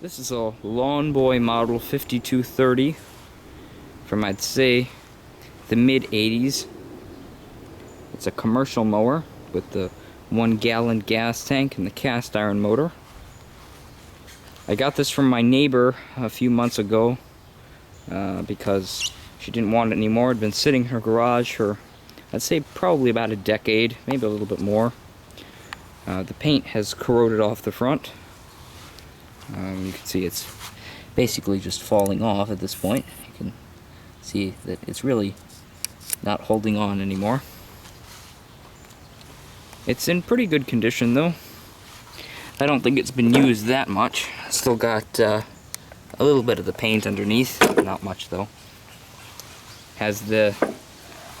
This is a Lawn Boy model 5230 from, I'd say, the mid-80s. It's a commercial mower with the 1-gallon gas tank and the cast iron motor. I got this from my neighbor a few months ago because she didn't want it anymore. It had been sitting in her garage for, I'd say, probably about a decade, maybe a little bit more. The paint has corroded off the front. You can see it's basically just falling off at this point. You can see that it's really not holding on anymore. It's in pretty good condition though. I don't think it's been used that much. Still got a little bit of the paint underneath, not much though. Has the,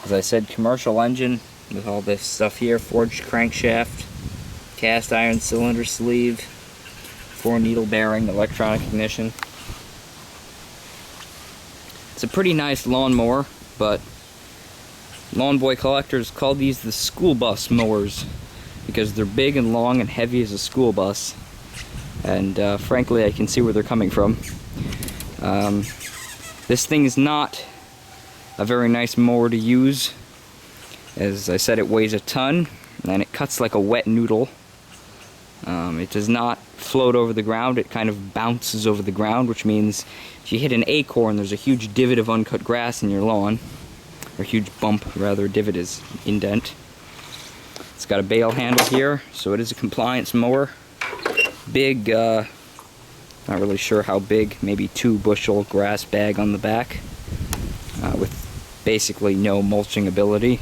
as I said, commercial engine with all this stuff here, forged crankshaft, cast iron cylinder sleeve, 4-needle bearing, electronic ignition. It's a pretty nice lawnmower, but Lawn Boy collectors call these the school bus mowers because they're big and long and heavy as a school bus. And frankly, I can see where they're coming from. This thing is not a very nice mower to use. As I said, it weighs a ton and it cuts like a wet noodle. It does not float over the ground, it kind of bounces over the ground, which means if you hit an acorn, there's a huge divot of uncut grass in your lawn. Or huge bump, rather. Divot is indent. It's got a bale handle here, so it is a compliance mower. Big, not really sure how big, maybe 2-bushel grass bag on the back, with basically no mulching ability.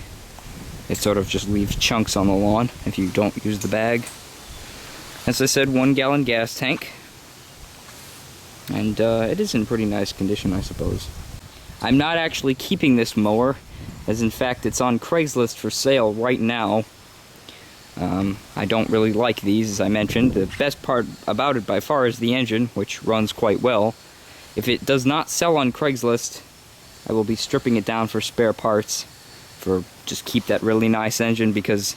It sort of just leaves chunks on the lawn if you don't use the bag. As I said, 1-gallon gas tank, and it is in pretty nice condition, I suppose. I'm not actually keeping this mower, as in fact it's on Craigslist for sale right now. I don't really like these, as I mentioned. The best part about it by far is the engine, which runs quite well. If it does not sell on Craigslist, I will be stripping it down for spare parts, for just keep that really nice engine, because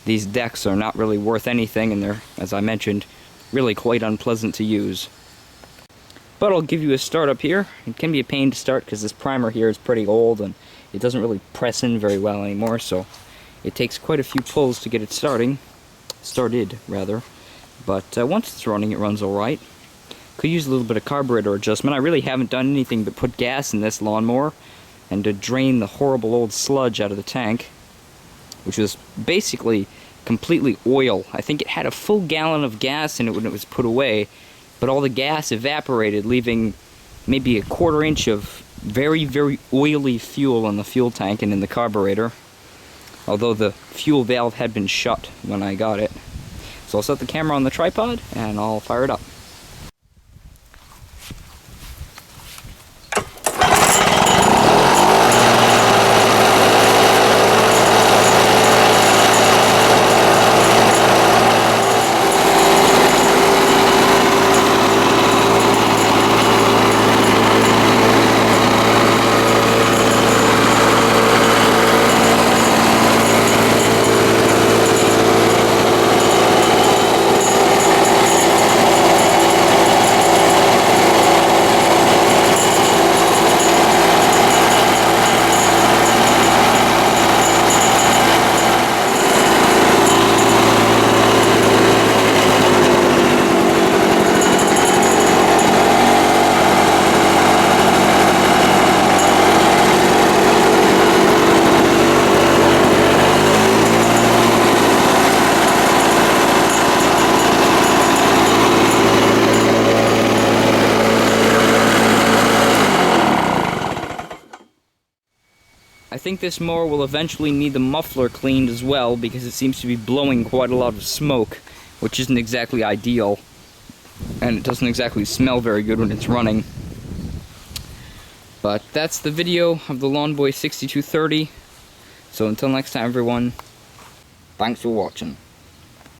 these decks are not really worth anything, and they're, as I mentioned, really quite unpleasant to use. But I'll give you a start up here. It can be a pain to start because this primer here is pretty old and it doesn't really press in very well anymore, so it takes quite a few pulls to get it started, rather. But once it's running, it runs alright. Could use a little bit of carburetor adjustment. I really haven't done anything but put gas in this lawnmower and to drain the horrible old sludge out of the tank, which was basically completely oil. I think it had a full gallon of gas in it when it was put away, but all the gas evaporated, leaving maybe a 1/4 inch of very, very oily fuel in the fuel tank and in the carburetor, although the fuel valve had been shut when I got it. So I'll set the camera on the tripod and I'll fire it up. I think this mower will eventually need the muffler cleaned as well, because it seems to be blowing quite a lot of smoke, which isn't exactly ideal, and it doesn't exactly smell very good when it's running. But that's the video of the Lawn Boy 6230. So until next time, everyone, thanks for watching.